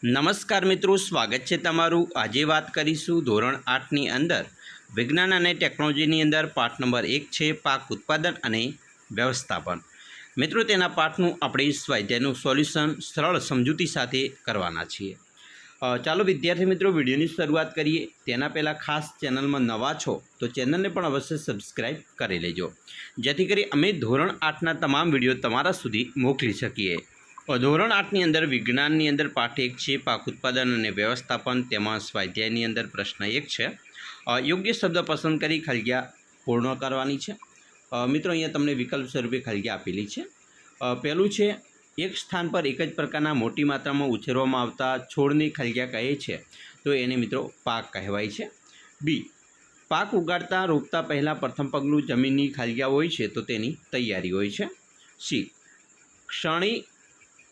નમસ્કાર મિત્રો, સ્વાગત છે તમારું। આજે વાત કરીશું ધોરણ 8ની અંદર વિજ્ઞાન અને ટેકનોલોજીની અંદર પાઠ નંબર 1 છે પાક ઉત્પાદન અને વ્યવસ્થાપન। મિત્રો, તેના પાઠનું આપણે સ્વાધ્યાયનું સોલ્યુશન સરળ સમજૂતી સાથે કરવાના છીએ। ચાલો વિદ્યાર્થી મિત્રો, વિડીયોની શરૂઆત કરીએ। તેના પહેલાં ખાસ ચેનલમાં નવા છો તો ચેનલને પણ અવશ્ય સબસ્ક્રાઈબ કરી લેજો, જેથી કરી અમે ધોરણ 8ના તમામ વિડીયો તમારા સુધી મોકલી શકીએ। ધોરણ 8ની અંદર વિજ્ઞાનની અંદર પાઠ 1 છે પાક ઉત્પાદન અને વ્યવસ્થાપન। તેમાં સ્વાધ્યાયની અંદર પ્રશ્ન 1 છે। યોગ્ય શબ્દ પસંદ કરી ખલગ્યા પૂર્ણ કરવાની છે। મિત્રો, અહીંયા તમને વિકલ્પ સ્વરૂપે ખલગ્યા આપેલી છે। પહેલું છે, એક સ્થાન પર એક જ પ્રકારના મોટી માત્રામાં ઉછેરવામાં આવતા છોડની ખલગ્યા કહે છે તો એને મિત્રો પાક કહેવાય છે। બી, પાક ઉગાડતા રોપતા પહેલાં પ્રથમ પગલું જમીનની ખલગ્યા હોય છે તો તેની તૈયારી હોય છે। સી,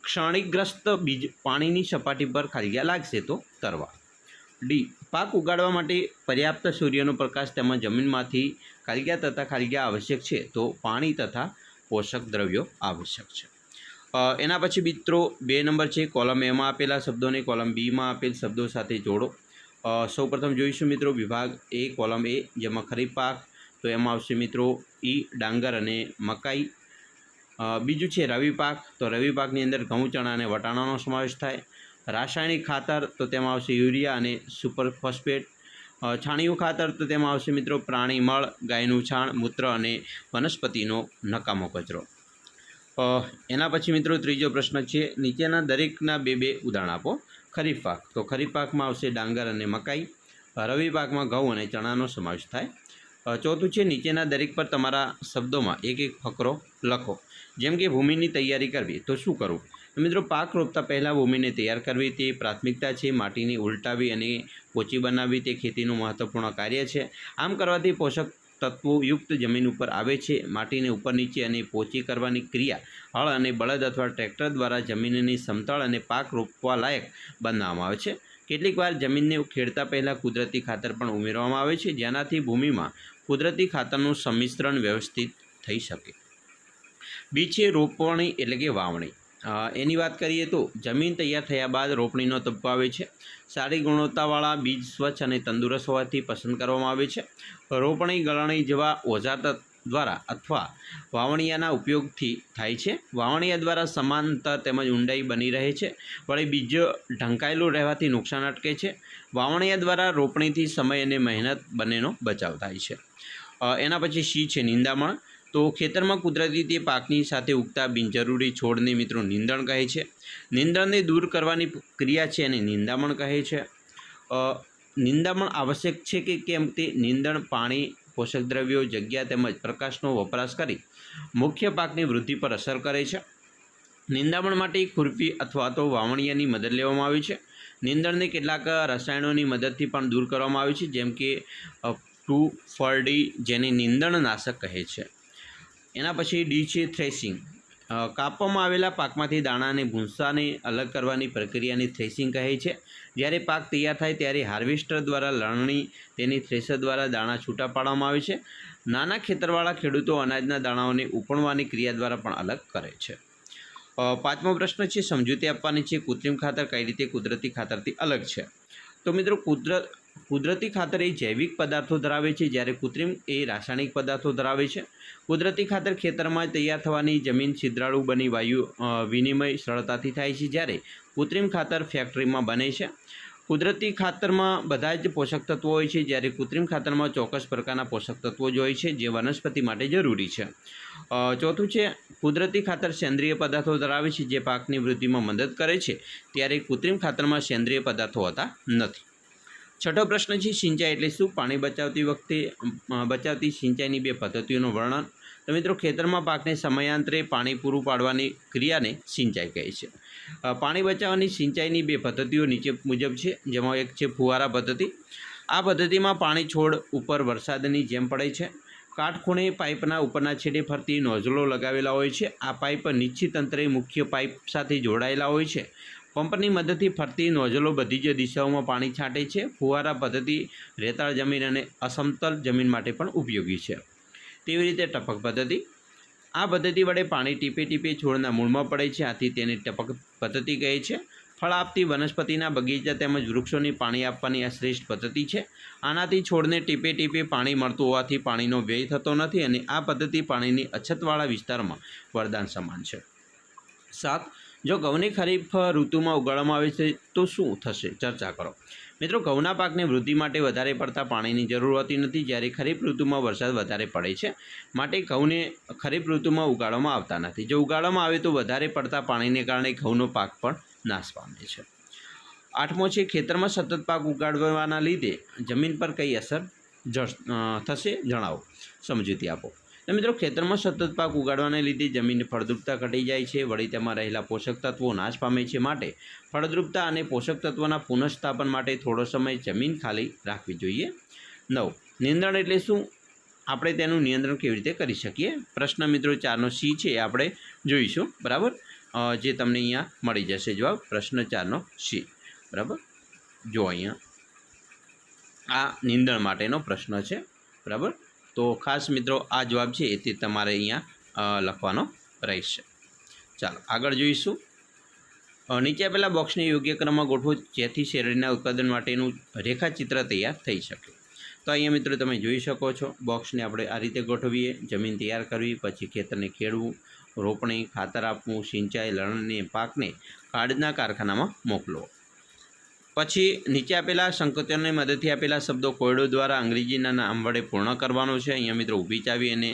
ક્ષણિકગ્રસ્ત બીજ પાણીની સપાટી પર ખલગ્યા લાગશે તો તરવા। ડી, પાક ઉગાડવા માટે પર્યાપ્ત સૂર્યનો પ્રકાશ તેમજ જમીનમાંથી ખલગ્યા તથા ખલગ્યા આવશ્યક છે તો પાણી તથા પોષક દ્રવ્યો આવશ્યક છે। એના પછી મિત્રો 2 નંબર છે, કોલમ એમાં આપેલા શબ્દોને કોલમ બીમાં આપેલ શબ્દો સાથે જોડો। સૌપ્રથમ જોઈશું મિત્રો વિભાગ એ, કોલમ એ, જેમાં ખરીફ પાક તો એમાં આવશે મિત્રો ઈ ડાંગર અને મકાઈ। બીજું છે રવિ પાક, તો રવિ પાકની અંદર ઘઉં, ચણા અને વટાણાનો સમાવેશ થાય। રાસાયણિક ખાતર તો તેમાં આવશે યુરિયા અને સુપર ફોસ્ફેટ। છાણિયું ખાતર તો તેમાં આવશે મિત્રો પ્રાણી મળ, ગાયનું છાણ, મૂત્ર અને વનસ્પતિનો નકામો કચરો। એના પછી મિત્રો ત્રીજો પ્રશ્ન છે, નીચેના દરેકના 2 ઉદાહરણ આપો। ખરીફ પાક, તો ખરીફ પાકમાં આવશે ડાંગર અને મકાઈ। રવિ પાકમાં ઘઉં અને ચણાનો સમાવેશ થાય। ચોથું છે, નીચેના દરેક પર તમારા શબ્દોમાં એક ફકરો લખો। જેમ કે ભૂમિની તૈયારી કરવી તો શું કરવું? મિત્રો, પાક રોપતા પહેલાં ભૂમિને તૈયાર કરવી તે પ્રાથમિકતા છે। માટીને ઉલટાવી અને પોચી બનાવવી તે ખેતીનું મહત્વપૂર્ણ કાર્ય છે। આમ કરવાથી પોષક તત્વો યુક્ત જમીન ઉપર આવે છે। માટીને ઉપર નીચે અને પોચી કરવાની ક્રિયા હળ અને બળદ અથવા ટ્રેક્ટર દ્વારા જમીનની સમતળ અને પાક રોપવા લાયક બનાવવામાં આવે છે। કેટલીકવાર જમીનને ખેડતા પહેલાં કુદરતી ખાતર પણ ઉમેરવામાં આવે છે, જેનાથી ભૂમિમાં કુદરતી ખાતરનું સંમિશ્રણ વ્યવસ્થિત થઈ શકે। બી છે રોપણી એટલે કે વાવણી। એની વાત કરીએ તો જમીન તૈયાર થયા બાદ રોપણીનો તબક્કો આવે છે। સારી ગુણવત્તાવાળા બીજ સ્વચ્છ અને તંદુરસ્ત હોવાથી પસંદ કરવામાં આવે છે। રોપણી ગળણી જેવા ઓજાર દ્વારા અથવા વાવણિયાના ઉપયોગથી થાય છે। વાવણિયા દ્વારા સમાંતર તેમજ ઊંડાઈ બની રહે છે, વળી બીજ ઢંકાયેલું રહેવાથી નુકસાન અટકે છે। વાવણિયા દ્વારા રોપણીથી સમય અને મહેનત બંનેનો બચાવ થાય છે। એના પછી સી છે નિંદામણ, તો ખેતરમાં કુદરતી તે પાકની સાથે ઉગતા બિનજરૂરી છોડને મિત્રો નિંદણ કહે છે। નિંદણને દૂર કરવાની ક્રિયા છે અને નિંદામણ કહે છે। નિંદામણ આવશ્યક છે કે કેમ તે નિંદણ પાણી, પોષક દ્રવ્યો, જગ્યા તેમજ પ્રકાશનો વપરાશ કરી મુખ્ય પાકની વૃદ્ધિ પર અસર કરે છે। નિંદામણ માટે ખુરપી અથવા તો વાવણિયાની મદદ લેવામાં આવે છે। નિંદણને કેટલાક રસાયણોની મદદથી પણ દૂર કરવામાં આવે છે, જેમ કે 2,4-D, જેને નિંદણનાશક કહે છે। એના પછી ડી છે થ્રેશિંગ। કાપવામાં આવેલા પાકમાંથી દાણા અને ભૂંસાને અલગ કરવાની પ્રક્રિયાને થ્રેશિંગ કહે છે। જ્યારે પાક તૈયાર થાય ત્યારે હાર્વેસ્ટર દ્વારા લણણી તેની થ્રેશર દ્વારા દાણા છૂટા પાડવામાં આવે છે। નાના ખેતરવાળા ખેડૂતો અનાજના દાણાઓને ઉપણવાની ક્રિયા દ્વારા પણ અલગ કરે છે। 5મો પ્રશ્ન છે, સમજૂતી આપવાની છે, કૃત્રિમ ખાતર કઈ રીતે કુદરતી ખાતરથી અલગ છે? તો મિત્રો, કુદરતી ખાતર એ જૈવિક પદાર્થો ધરાવે છે, જ્યારે કૃત્રિમ એ રાસાયણિક પદાર્થો ધરાવે છે। કુદરતી ખાતર ખેતરમાં તૈયાર થવાની જમીન છિદ્રાળુ બની વાયુ વિનિમય સરળતાથી થાય છે, જ્યારે કૃત્રિમ ખાતર ફેક્ટરીમાં બને છે। કુદરતી ખાતરમાં બધા જ પોષક તત્વો હોય છે, જ્યારે કૃત્રિમ ખાતરમાં ચોક્કસ પ્રકારના પોષક તત્વો જ હોય છે જે વનસ્પતિ માટે જરૂરી છે। ચોથું છે, કુદરતી ખાતર સેન્દ્રિય પદાર્થો ધરાવે છે જે પાકની વૃદ્ધિમાં મદદ કરે છે, ત્યારે કૃત્રિમ ખાતરમાં સેન્દ્રિય પદાર્થો હોતા નથી। 6થો પ્રશ્ન છે, સિંચાઈ એટલે શું? પાણી બચાવતી સિંચાઈની 2 પદ્ધતિઓનું વર્ણન। તો મિત્રો, ખેતરમાં પાકને સમયાંતરે પાણી પૂરું પાડવાની ક્રિયાને સિંચાઈ કહે છે। પાણી બચાવવાની સિંચાઈની 2 પદ્ધતિઓ નીચે મુજબ છે, જેમાં એક છે ફુવારા પદ્ધતિ। આ પદ્ધતિમાં પાણી છોડ ઉપર વરસાદની જેમ પડે છે। કાટખૂણે પાઇપના ઉપરના છેડે ફરતી નોઝલો લગાવેલા હોય છે। આ પાઇપ નિશ્ચિત અંતરે મુખ્ય પાઇપ સાથે જોડાયેલા હોય છે। પંપની મદદથી ફરતી નોઝલો બધી જ દિશાઓમાં પાણી છાંટે છે। ફુવારા પદ્ધતિ રેતાળ જમીન અને અસમતલ જમીન માટે પણ ઉપયોગી છે। તેવી રીતે ટપક પદ્ધતિ, આ પદ્ધતિ વડે પાણી ટીપે ટીપે છોડના મૂળમાં પડે છે, આથી તેને ટપક પદ્ધતિ કહે છે। ફળ આપતી વનસ્પતિના બગીચા તેમજ વૃક્ષોને પાણી આપવાની આ શ્રેષ્ઠ પદ્ધતિ છે. આનાથી છોડને ટીપે ટીપે પાણી મળતું હોવાથી પાણીનો વ્યય થતો નથી અને આ પદ્ધતિ પાણીની અછતવાળા વિસ્તારમાં વરદાન સમાન છે. 7. જો ઘઉંની ખરીફ ઋતુમાં ઉગાડવામાં આવે છે તો શું થશે? ચર્ચા કરો. મિત્રો, ઘઉંના પાકને વૃદ્ધિ માટે વધારે પડતા પાણીની જરૂર હોતી નથી. જ્યારે ખરીફ ઋતુમાં વરસાદ વધારે પડે છે, માટે ઘઉંને ખરીફ ઋતુમાં ઉગાડવામાં આવતા નથી. જો ઉગાડવામાં આવે તો વધારે પડતા પાણીને કારણે ઘઉંનો પાક પણ નાશ પામે છે. 8મો છે, ખેતરમાં સતત પાક ઉગાડવાના લીધે જમીન પર કઈ અસર થશે? જણાવો. સમજૂતી આપો. તો મિત્રો, ખેતરમાં સતત પાક ઉગાડવાને લીધે જમીનની ફળદ્રુપતા ઘટી જાય છે. વળી તેમાં રહેલા પોષક તત્વો નાશ પામે છે. માટે ફળદ્રુપતા અને પોષક તત્વોના પુનઃસ્થાપન માટે થોડો સમય જમીન ખાલી રાખવી જોઈએ. 9. નિયંત્રણ એટલે શું? આપણે તેનું નિયંત્રણ કેવી રીતે કરી શકીએ? પ્રશ્ન મિત્રો 4નો C છે એ આપણે જોઈશું. બરાબર, જે તમને અહીંયા મળી જશે જવાબ. પ્રશ્ન 4નો C. બરાબર, જો અહીંયા આ નિંદણ માટેનો પ્રશ્ન છે. બરાબર, તો ખાસ મિત્રો આ જવાબ છે તે તમારે અહીંયા લખવાનો રહેશે. ચાલો આગળ જોઈશું. નીચે આપેલા બોક્સને યોગ્ય ક્રમમાં ગોઠવો જેથી શેરડીના ઉત્પાદન માટેનું રેખાચિત્ર તૈયાર થઈ શકે. તો અહીંયા મિત્રો તમે જોઈ શકો છો, બોક્સને આપણે આ રીતે ગોઠવીએ. જમીન તૈયાર કરવી, પછી ખેતરને ખેડવું, રોપણી, ખાતર આપવું, સિંચાઈ, લણણી, પાકને કાળના કારખાનામાં મોકલવો. પછી નીચે આપેલા સંકેતોની મદદથી આપેલા શબ્દો કોયડો દ્વારા અંગ્રેજીના નામ વડે પૂર્ણ કરવાનો છે. અહીંયા મિત્રો ઊભી ચાવી અને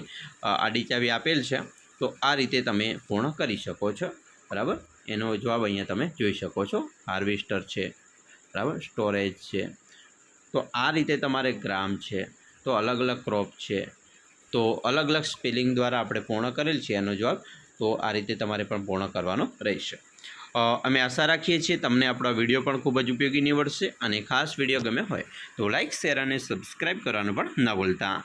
આડી ચાવી આપેલ છે, તો આ રીતે તમે પૂર્ણ કરી શકો છો. બરાબર, એનો જવાબ અહીંયા તમે જોઈ શકો છો. હાર્વેસ્ટર છે, બરાબર, સ્ટોરેજ છે. તો આ રીતે તમારે ગ્રામ છે, તો અલગ અલગ ક્રોપ છે, તો અલગ અલગ સ્પેલિંગ દ્વારા આપણે પૂર્ણ કરેલ છે એનો જવાબ. તો આ રીતે તમારે પણ પૂર્ણ કરવાનો રહેશે. અમે આશા રાખીએ છીએ તમને આપણો વિડીયો પણ ખૂબ જ ઉપયોગી નીવડશે. અને ખાસ વિડીયો ગમે હોય તો લાઇક, શેર અને સબસ્ક્રાઈબ કરવાનું પણ ન ભૂલતા.